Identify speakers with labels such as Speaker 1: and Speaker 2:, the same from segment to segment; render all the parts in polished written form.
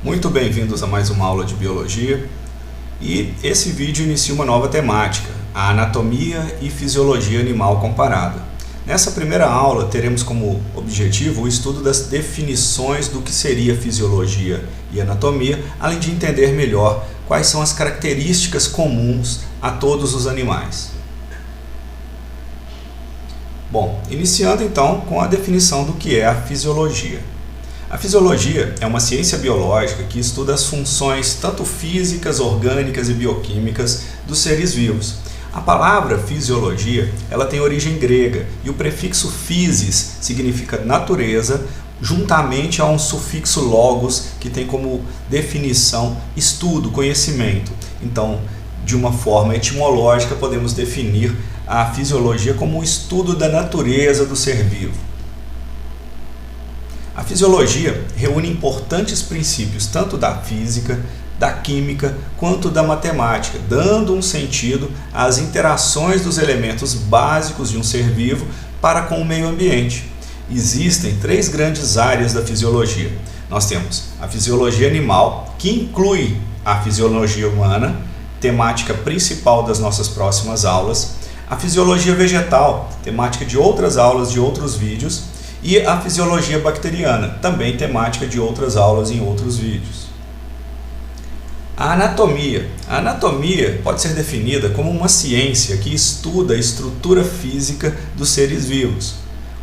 Speaker 1: Muito bem-vindos a mais uma aula de Biologia e esse vídeo inicia uma nova temática, a anatomia e fisiologia animal comparada. Nessa primeira aula teremos como objetivo o estudo das definições do que seria fisiologia e anatomia, além de entender melhor quais são as características comuns a todos os animais. Bom, iniciando então com a definição do que é a fisiologia. A fisiologia é uma ciência biológica que estuda as funções tanto físicas, orgânicas e bioquímicas dos seres vivos. A palavra fisiologia, ela tem origem grega e o prefixo physis significa natureza, juntamente a um sufixo logos que tem como definição estudo, conhecimento. Então, de uma forma etimológica, podemos definir a fisiologia como o estudo da natureza do ser vivo. A fisiologia reúne importantes princípios tanto da física, da química, quanto da matemática, dando um sentido às interações dos elementos básicos de um ser vivo para com o meio ambiente. Existem três grandes áreas da fisiologia. Nós temos a fisiologia animal, que inclui a fisiologia humana, temática principal das nossas próximas aulas, a fisiologia vegetal, temática de outras aulas de outros vídeos, e a fisiologia bacteriana, também temática de outras aulas em outros vídeos. A anatomia. A anatomia pode ser definida como uma ciência que estuda a estrutura física dos seres vivos,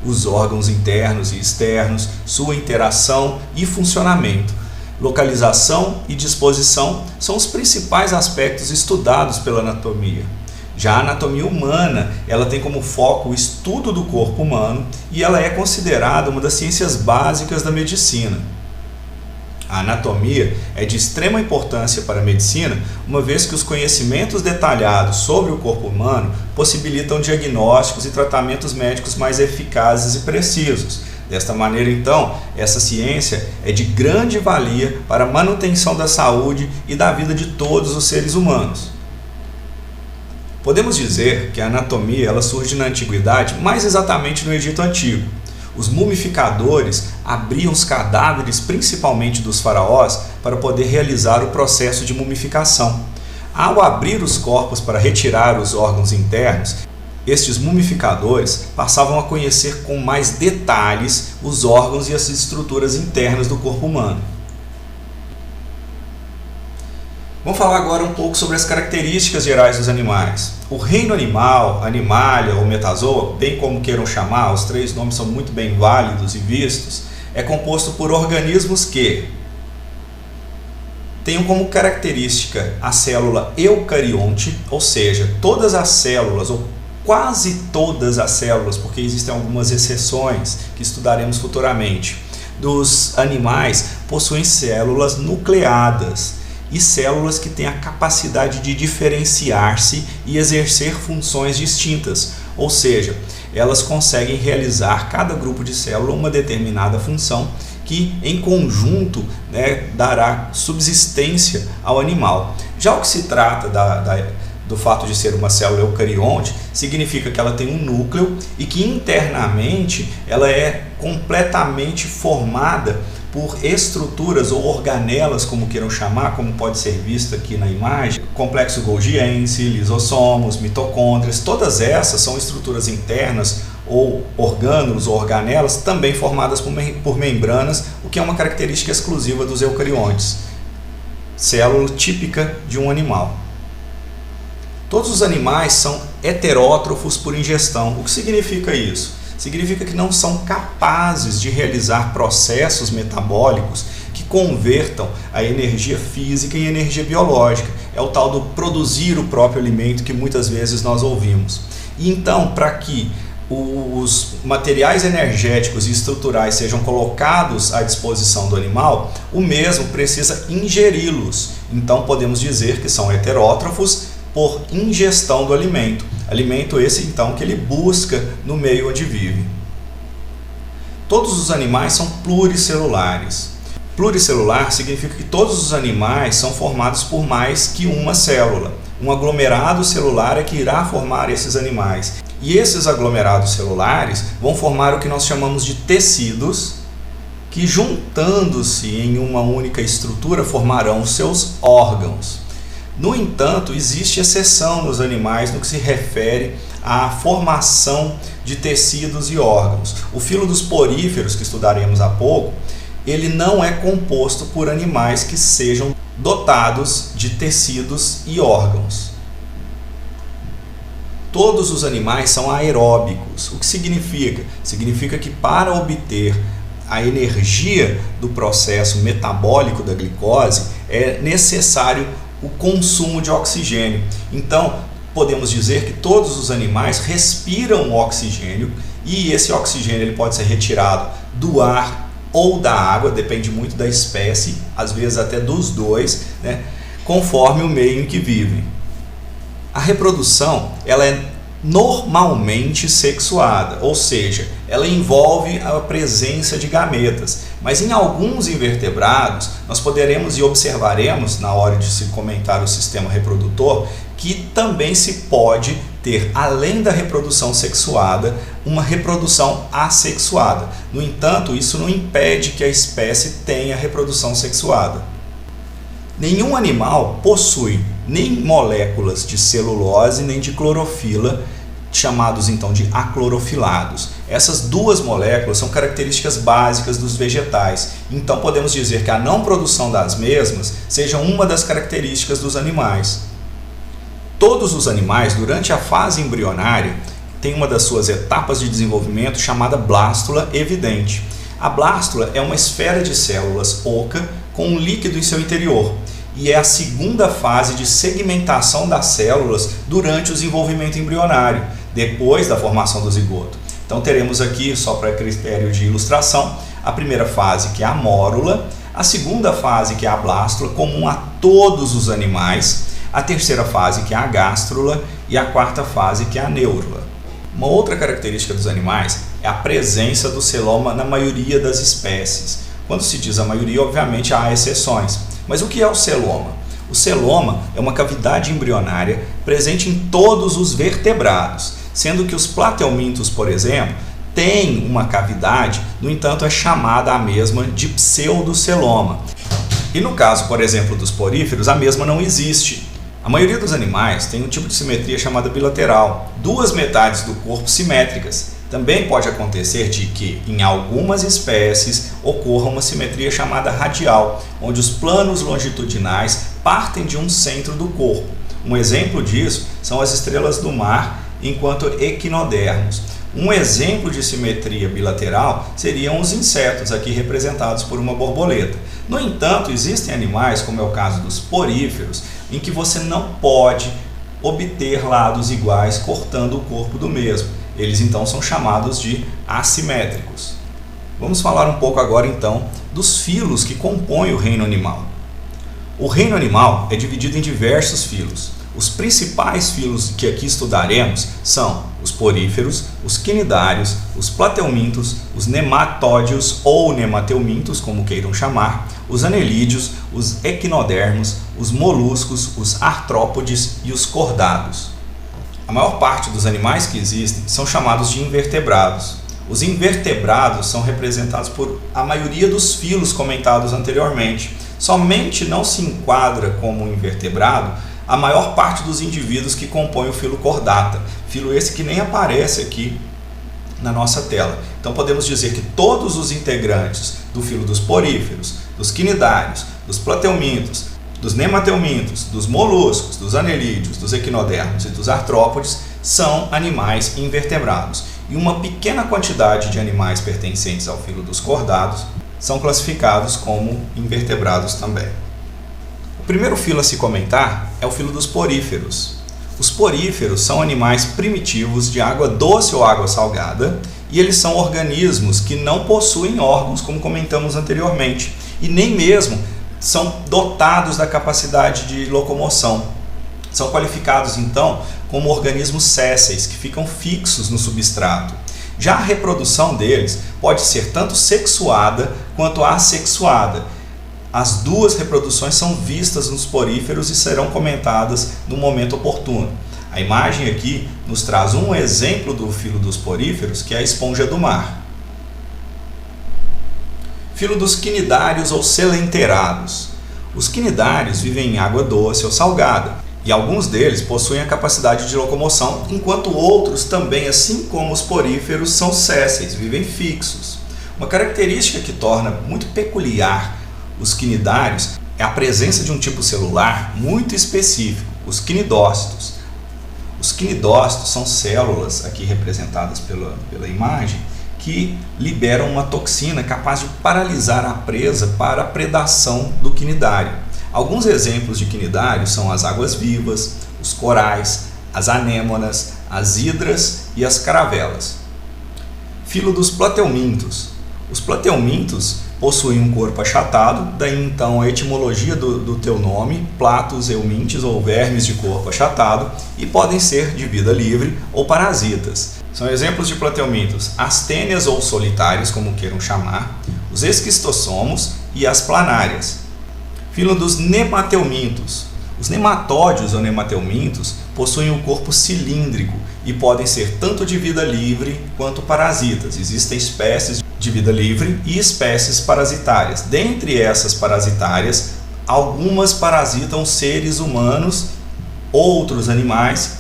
Speaker 1: os órgãos internos e externos, sua interação e funcionamento. Localização e disposição são os principais aspectos estudados pela anatomia. Já a anatomia humana, ela tem como foco o estudo do corpo humano e ela é considerada uma das ciências básicas da medicina. A anatomia é de extrema importância para a medicina, uma vez que os conhecimentos detalhados sobre o corpo humano possibilitam diagnósticos e tratamentos médicos mais eficazes e precisos. Desta maneira, então, essa ciência é de grande valia para a manutenção da saúde e da vida de todos os seres humanos. Podemos dizer que a anatomia ela surge na antiguidade, mais exatamente no Egito Antigo. Os mumificadores abriam os cadáveres, principalmente dos faraós, para poder realizar o processo de mumificação. Ao abrir os corpos para retirar os órgãos internos, estes mumificadores passavam a conhecer com mais detalhes os órgãos e as estruturas internas do corpo humano. Vamos falar agora um pouco sobre as características gerais dos animais. O reino animal, animalia ou metazoa, bem como queiram chamar, os três nomes são muito bem válidos e vistos, é composto por organismos que tenham como característica a célula eucarionte, ou seja, todas as células, ou quase todas as células, porque existem algumas exceções que estudaremos futuramente, dos animais possuem células nucleadas e células que têm a capacidade de diferenciar-se e exercer funções distintas, ou seja, elas conseguem realizar cada grupo de célula uma determinada função que em conjunto dará subsistência ao animal. Já o que se trata do fato de ser uma célula eucarionte, significa que ela tem um núcleo e que internamente ela é completamente formada por estruturas ou organelas, como queiram chamar, como pode ser visto aqui na imagem, complexo golgiense, lisossomos, mitocôndrias, todas essas são estruturas internas ou orgânulos ou organelas também formadas por membranas, o que é uma característica exclusiva dos eucariontes, célula típica de um animal. Todos os animais são heterótrofos por ingestão. O que significa isso? Significa que não são capazes de realizar processos metabólicos que convertam a energia física em energia biológica. É o tal do produzir o próprio alimento que muitas vezes nós ouvimos. E então, para que os materiais energéticos e estruturais sejam colocados à disposição do animal, o mesmo precisa ingeri-los. Então, podemos dizer que são heterótrofos por ingestão do alimento. Alimento esse, então, que ele busca no meio onde vive. Todos os animais são pluricelulares. Pluricelular significa que todos os animais são formados por mais que uma célula. Um aglomerado celular é que irá formar esses animais. E esses aglomerados celulares vão formar o que nós chamamos de tecidos, que juntando-se em uma única estrutura formarão os seus órgãos. No entanto, existe exceção nos animais no que se refere à formação de tecidos e órgãos. O filo dos poríferos, que estudaremos há pouco, ele não é composto por animais que sejam dotados de tecidos e órgãos. Todos os animais são aeróbicos. O que significa? Significa que para obter a energia do processo metabólico da glicose é necessário o consumo de oxigênio. Então, podemos dizer que todos os animais respiram oxigênio e esse oxigênio ele pode ser retirado do ar ou da água, depende muito da espécie, às vezes até dos dois, né, conforme o meio em que vivem. A reprodução ela é normalmente sexuada, ou seja, ela envolve a presença de gametas, mas em alguns invertebrados nós poderemos e observaremos na hora de se comentar o sistema reprodutor que também se pode ter, além da reprodução sexuada, uma reprodução assexuada. No entanto, isso não impede que a espécie tenha reprodução sexuada. Nenhum animal possui nem moléculas de celulose nem de clorofila, chamados então de aclorofilados. Essas duas moléculas são características básicas dos vegetais, então podemos dizer que a não produção das mesmas seja uma das características dos animais. Todos os animais, durante a fase embrionária, têm uma das suas etapas de desenvolvimento chamada blástula evidente. A blástula é uma esfera de células oca com um líquido em seu interior e é a segunda fase de segmentação das células durante o desenvolvimento embrionário, depois da formação do zigoto. Então teremos aqui, só para critério de ilustração, a primeira fase, que é a mórula, a segunda fase, que é a blástula, comum a todos os animais, a terceira fase, que é a gástrula, e a quarta fase, que é a neurula. Uma outra característica dos animais é a presença do celoma na maioria das espécies. Quando se diz a maioria, obviamente há exceções. Mas o que é o celoma? O celoma é uma cavidade embrionária presente em todos os vertebrados, sendo que os plateumintos, por exemplo, têm uma cavidade, no entanto é chamada a mesma de pseudoceloma. E no caso, por exemplo, dos poríferos, a mesma não existe. A maioria dos animais tem um tipo de simetria chamada bilateral, duas metades do corpo simétricas. Também pode acontecer de que, em algumas espécies, ocorra uma simetria chamada radial, onde os planos longitudinais partem de um centro do corpo. Um exemplo disso são as estrelas do mar, enquanto equinodermos. Um exemplo de simetria bilateral seriam os insetos, aqui representados por uma borboleta. No entanto, existem animais, como é o caso dos poríferos, em que você não pode obter lados iguais cortando o corpo do mesmo. Eles então são chamados de assimétricos. Vamos falar um pouco agora então dos filos que compõem o reino animal. O reino animal é dividido em diversos filos. Os principais filos que aqui estudaremos são os poríferos, os quinidários, os plateumintos, os nematódios ou nemateumintos, como queiram chamar, os anelídeos, os equinodermos, os moluscos, os artrópodes e os cordados. A maior parte dos animais que existem são chamados de invertebrados. Os invertebrados são representados por a maioria dos filos comentados anteriormente. Somente não se enquadra como um invertebrado a maior parte dos indivíduos que compõem o filo Chordata, filo esse que nem aparece aqui na nossa tela. Então podemos dizer que todos os integrantes do filo dos poríferos, dos quinidários, dos plateumintos, dos nemateumintos, dos moluscos, dos anelídeos, dos equinodermos e dos artrópodes são animais invertebrados. E uma pequena quantidade de animais pertencentes ao filo dos cordados são classificados como invertebrados também. O primeiro filo a se comentar é o filo dos poríferos. Os poríferos são animais primitivos de água doce ou água salgada e eles são organismos que não possuem órgãos, como comentamos anteriormente, e nem mesmo são dotados da capacidade de locomoção. São qualificados então como organismos sésseis, que ficam fixos no substrato. Já a reprodução deles pode ser tanto sexuada quanto assexuada. As duas reproduções são vistas nos poríferos e serão comentadas no momento oportuno. A imagem aqui nos traz um exemplo do filo dos poríferos, que é a esponja do mar. Filo dos quinidários ou selenteirados. Os quinidários vivem em água doce ou salgada, e alguns deles possuem a capacidade de locomoção, enquanto outros também, assim como os poríferos, são sésseis, vivem fixos. Uma característica que torna muito peculiar os quinidários é a presença de um tipo celular muito específico, os quinidócitos. Os quinidócitos são células, aqui representadas pela imagem, que liberam uma toxina capaz de paralisar a presa para a predação do quinidário. Alguns exemplos de quinidários são as águas-vivas, os corais, as anêmonas, as hidras e as caravelas. Filo dos plateumintos. Os plateumintos possuem um corpo achatado, daí então a etimologia do teu nome, platos eumintes ou vermes de corpo achatado, e podem ser de vida livre ou parasitas. São exemplos de plateumintos astênias ou solitários, como queiram chamar, os esquistossomos e as planárias. Filo dos nemateumintos. Os nematódios ou nemateumintos possuem um corpo cilíndrico e podem ser tanto de vida livre quanto parasitas. Existem espécies de vida livre e espécies parasitárias. Dentre essas parasitárias, algumas parasitam seres humanos, outros animais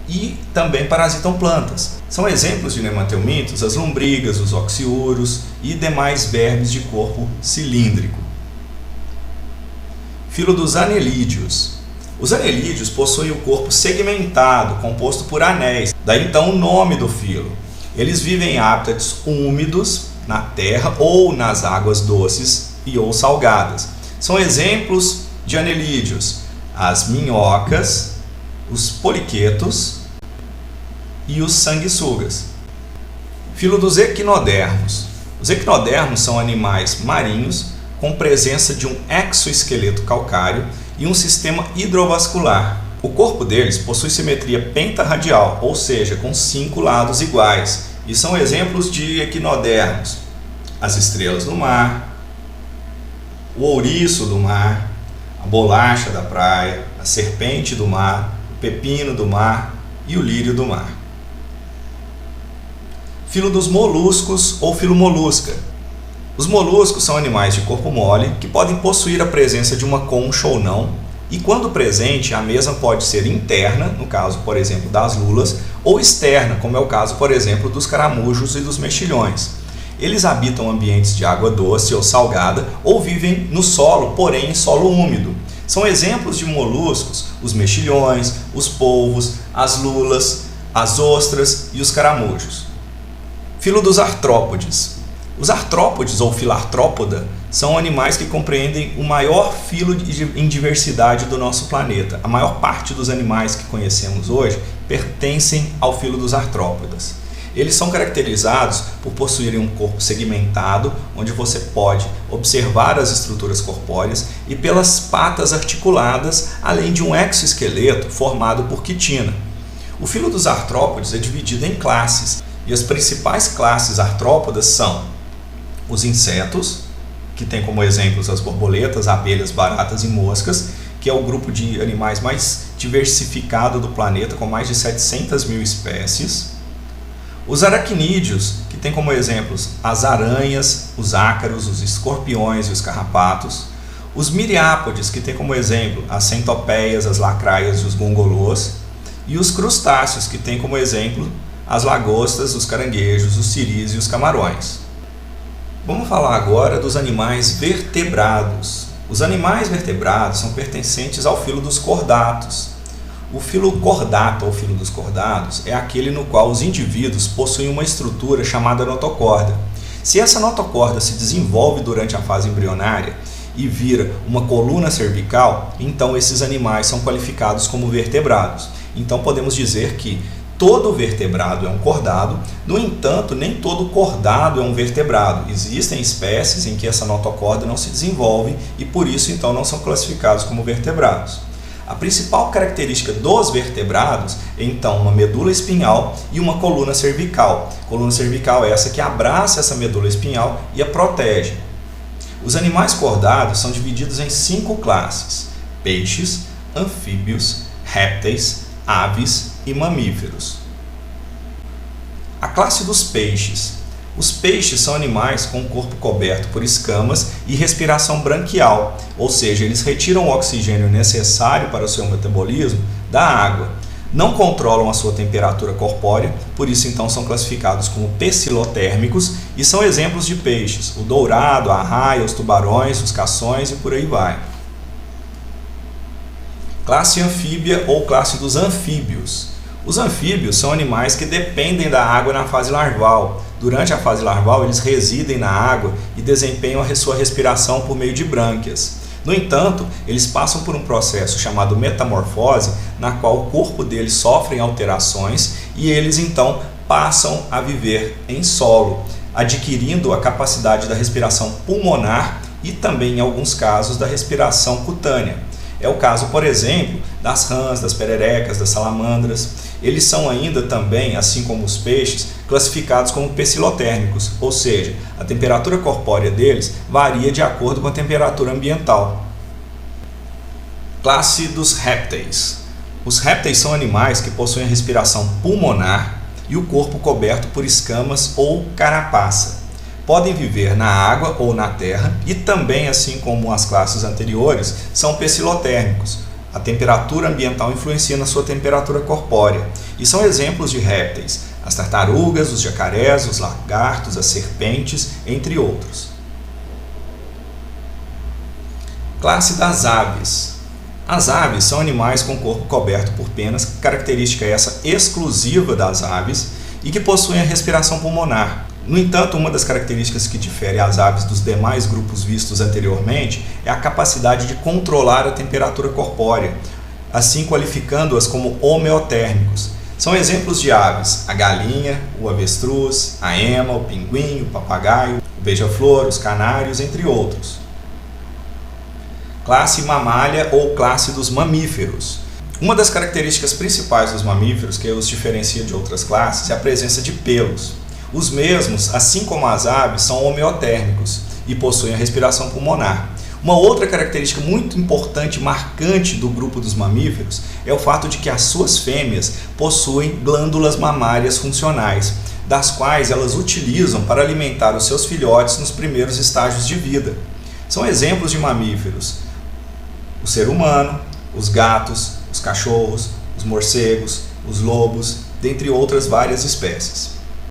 Speaker 1: e também parasitam plantas. São exemplos de nemateumintos as lombrigas, os oxiúros e demais vermes de corpo cilíndrico. Filo dos anelídeos. Os anelídeos possuem o corpo segmentado, composto por anéis, daí então o nome do filo. Eles vivem em hábitats úmidos, na terra ou nas águas doces e ou salgadas. São exemplos de anelídeos as minhocas, os poliquetos e os sanguessugas. Filo dos equinodermos. Os equinodermos são animais marinhos com presença de um exoesqueleto calcário e um sistema hidrovascular. O corpo deles possui simetria pentarradial, ou seja, com 5 lados iguais, e são exemplos de equinodermos: as estrelas do mar, o ouriço do mar, a bolacha da praia, a serpente do mar, o pepino do mar e o lírio do mar. Filo dos moluscos ou filo molusca. Os moluscos são animais de corpo mole que podem possuir a presença de uma concha ou não, e quando presente, a mesma pode ser interna, no caso, por exemplo, das lulas, ou externa, como é o caso, por exemplo, dos caramujos e dos mexilhões. Eles habitam ambientes de água doce ou salgada ou vivem no solo, porém em solo úmido. São exemplos de moluscos os mexilhões, os polvos, as lulas, as ostras e os caramujos. Filo dos artrópodes. Os artrópodes ou filartrópoda são animais que compreendem o maior filo em diversidade do nosso planeta. A maior parte dos animais que conhecemos hoje pertencem ao filo dos artrópodas. Eles são caracterizados por possuírem um corpo segmentado, onde você pode observar as estruturas corpóreas, e pelas patas articuladas, além de um exoesqueleto formado por quitina. O filo dos artrópodes é dividido em classes, e as principais classes artrópodas são os insetos, que tem como exemplos as borboletas, abelhas, baratas e moscas, que é o grupo de animais mais diversificado do planeta, com mais de 700 mil espécies. Os aracnídeos, que tem como exemplos as aranhas, os ácaros, os escorpiões e os carrapatos. Os miriápodes, que tem como exemplo as centopeias, as lacraias e os gongolôs. E os crustáceos, que tem como exemplo as lagostas, os caranguejos, os siris e os camarões. Vamos falar agora dos animais vertebrados. Os animais vertebrados são pertencentes ao filo dos cordatos. O filo cordato ou filo dos cordados é aquele no qual os indivíduos possuem uma estrutura chamada notocorda. Se essa notocorda se desenvolve durante a fase embrionária e vira uma coluna cervical, então esses animais são qualificados como vertebrados. Então podemos dizer que todo vertebrado é um cordado, no entanto, nem todo cordado é um vertebrado. Existem espécies em que essa notocorda não se desenvolve e por isso então não são classificados como vertebrados. A principal característica dos vertebrados é então uma medula espinhal e uma coluna cervical. Coluna cervical é essa que abraça essa medula espinhal e a protege. Os animais cordados são divididos em 5 classes: peixes, anfíbios, répteis, aves e mamíferos. A classe dos peixes. Os peixes são animais com o corpo coberto por escamas e respiração branquial, ou seja, eles retiram o oxigênio necessário para o seu metabolismo da água. Não controlam a sua temperatura corpórea, por isso então são classificados como pecilotérmicos e são exemplos de peixes: o dourado, a arraia, os tubarões, os cações e por aí vai. Classe anfíbia ou classe dos anfíbios. Os anfíbios são animais que dependem da água na fase larval. Durante a fase larval, eles residem na água e desempenham a sua respiração por meio de brânquias. No entanto, eles passam por um processo chamado metamorfose, na qual o corpo deles sofre alterações e eles então passam a viver em solo, adquirindo a capacidade da respiração pulmonar e também, em alguns casos, da respiração cutânea. É o caso, por exemplo, das rãs, das pererecas, das salamandras. Eles são ainda também, assim como os peixes, classificados como pecilotérmicos, ou seja, a temperatura corpórea deles varia de acordo com a temperatura ambiental. Classe dos répteis. Os répteis são animais que possuem a respiração pulmonar e o corpo coberto por escamas ou carapaça. Podem viver na água ou na terra e também, assim como as classes anteriores, são pecilotérmicos. A temperatura ambiental influencia na sua temperatura corpórea e são exemplos de répteis: as tartarugas, os jacarés, os lagartos, as serpentes, entre outros. Classe das aves. As aves são animais com o corpo coberto por penas, característica essa exclusiva das aves e que possuem a respiração pulmonar. No entanto, uma das características que difere as aves dos demais grupos vistos anteriormente é a capacidade de controlar a temperatura corpórea, assim qualificando-as como homeotérmicos. São exemplos de aves: a galinha, o avestruz, a ema, o pinguim, o papagaio, o beija-flor, os canários, entre outros. Classe mamália ou classe dos mamíferos. Uma das características principais dos mamíferos que os diferencia de outras classes é a presença de pelos. Os mesmos, assim como as aves, são homeotérmicos e possuem a respiração pulmonar. Uma outra característica muito importante e marcante do grupo dos mamíferos é o fato de que as suas fêmeas possuem glândulas mamárias funcionais, das quais elas utilizam para alimentar os seus filhotes nos primeiros estágios de vida. São exemplos de mamíferos: o ser humano, os gatos, os cachorros, os morcegos, os lobos, dentre outras várias espécies.